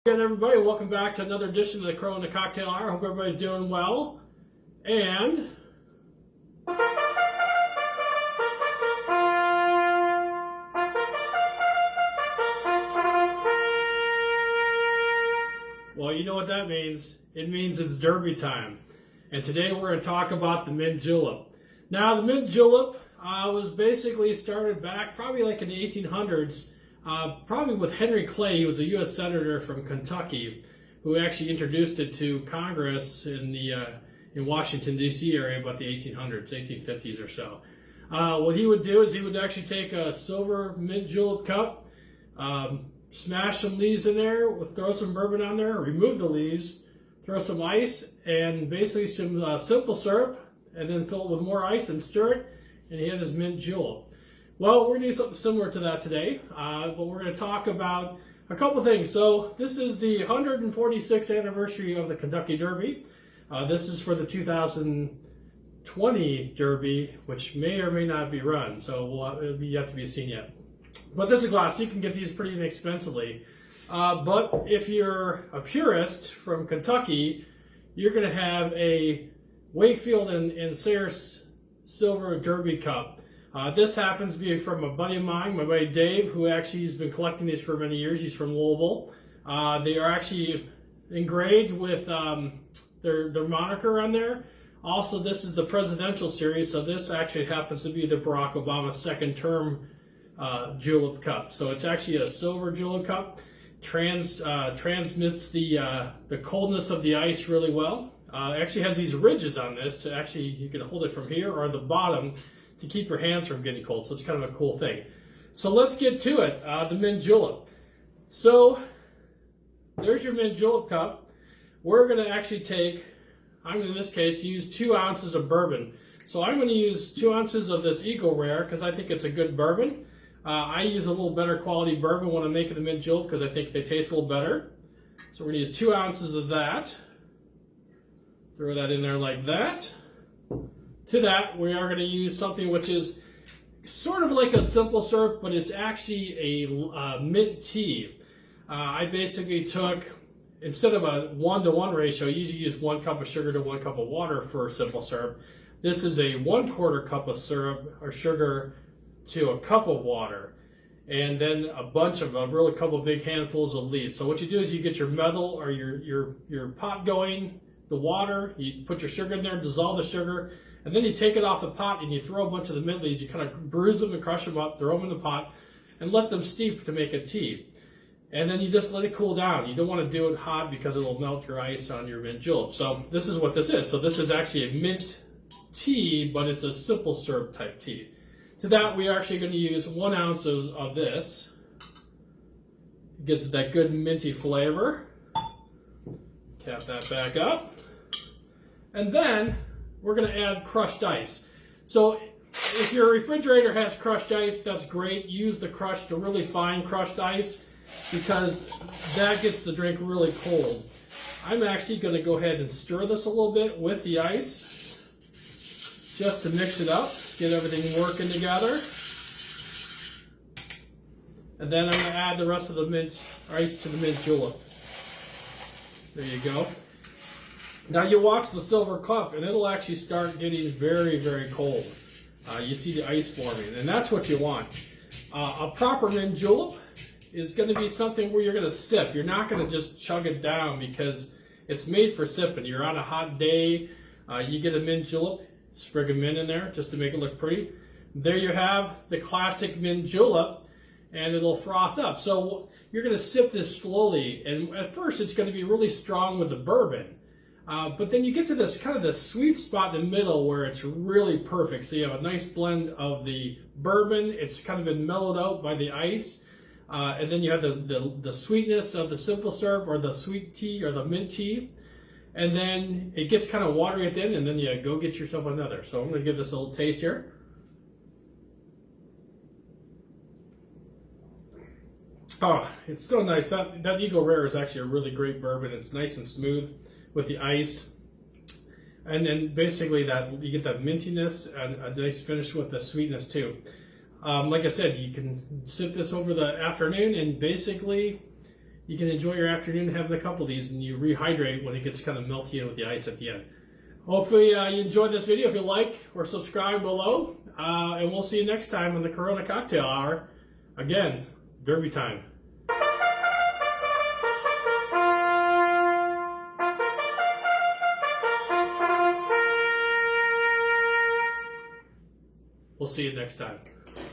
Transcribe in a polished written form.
Again, everybody, welcome back to another edition of the Crow and the Cocktail Hour. Hope everybody's doing well. And well, you know what that means. It means it's Derby time. And today we're going to talk about the mint julep. Now, the mint julep was basically started back probably like in the 1800s, probably with Henry Clay. He was a U.S. Senator from Kentucky who actually introduced it to Congress in Washington, D.C. area about the 1800s, 1850s or so. What he would do is he would actually take a silver mint julep cup, smash some leaves in there, throw some bourbon on there, remove the leaves, throw some ice, and basically some simple syrup, and then fill it with more ice and stir it, and he had his mint julep. Well, we're going to do something similar to that today, but we're going to talk about a couple things. So this is the 146th anniversary of the Kentucky Derby. This is for the 2020 Derby, which may or may not be run, so it'll be yet to be seen yet. But there's a glass. You can get these pretty inexpensively. But if you're a purist from Kentucky, you're going to have a Wakefield and Sayers Silver Derby Cup. This happens to be from a buddy of mine, my buddy Dave, who actually has been collecting these for many years. He's from Louisville. They are actually engraved with their moniker on there. Also, this is the presidential series, so this actually happens to be the Barack Obama second term julep cup. So it's actually a silver julep cup. Transmits the coldness of the ice really well. Actually has these ridges on this to actually, you can hold it from here or the bottom to keep your hands from getting cold. So it's kind of a cool thing. So let's get to it, the mint julep. So there's your mint julep cup. We're going to actually take, I'm in this case, use 2 ounces of bourbon. So I'm going to use 2 ounces of this Eagle Rare because I think it's a good bourbon. I use a little better quality bourbon when I'm making the mint julep because I think they taste a little better. So we're going to use 2 ounces of that. Throw that in there like that. To that, we are going to use something which is sort of like a simple syrup, but it's actually a mint tea. I basically took, instead of a 1-to-1 ratio, I usually use 1 cup of sugar to 1 cup of water for simple syrup. This is a 1/4 cup of syrup or sugar to a cup of water, and then a bunch of really a couple of big handfuls of leaves. So what you do is you get your metal or your pot going, the water, you put your sugar in there, dissolve the sugar, and then you take it off the pot and you throw a bunch of the mint leaves. You kind of bruise them and crush them up, throw them in the pot, and let them steep to make a tea. And then you just let it cool down. You don't want to do it hot because it'll melt your ice on your mint julep. So this is what this is. So this is actually a mint tea, but it's a simple syrup type tea. To that, we are actually going to use 1 ounce of this. It gives it that good minty flavor. Cap that back up. And then we're going to add crushed ice. So if your refrigerator has crushed ice, that's great. Use the crushed, the really fine crushed ice, because that gets the drink really cold. I'm actually going to go ahead and stir this a little bit with the ice, just to mix it up, get everything working together. And then I'm going to add the rest of the mint ice to the mint julep. There you go. Now you watch the silver cup and it'll actually start getting very, very cold. You see the ice forming, and that's what you want. A proper mint julep is going to be something where you're going to sip. You're not going to just chug it down because it's made for sipping. You're on a hot day, you get a mint julep, sprig of mint in there just to make it look pretty. There you have the classic mint julep, and it'll froth up. So you're going to sip this slowly, and at first it's going to be really strong with the bourbon. But then you get to this kind of the sweet spot in the middle where it's really perfect. So you have a nice blend of the bourbon. It's kind of been mellowed out by the ice. And then you have the sweetness of the simple syrup or the sweet tea or the mint tea. And then it gets kind of watery at the end, and then you go get yourself another. So I'm going to give this a little taste here. Oh, it's so nice. That Eagle Rare is actually a really great bourbon. It's nice and smooth with the ice, and then basically that you get that mintiness and a nice finish with the sweetness too. Like I said, you can sip this over the afternoon, and basically you can enjoy your afternoon having a couple of these, and you rehydrate when it gets kind of melty in with the ice at the end. Hopefully you enjoyed this video. If you like or subscribe below, and we'll see you next time on the Corona Cocktail Hour. Again, Derby time. We'll see you next time.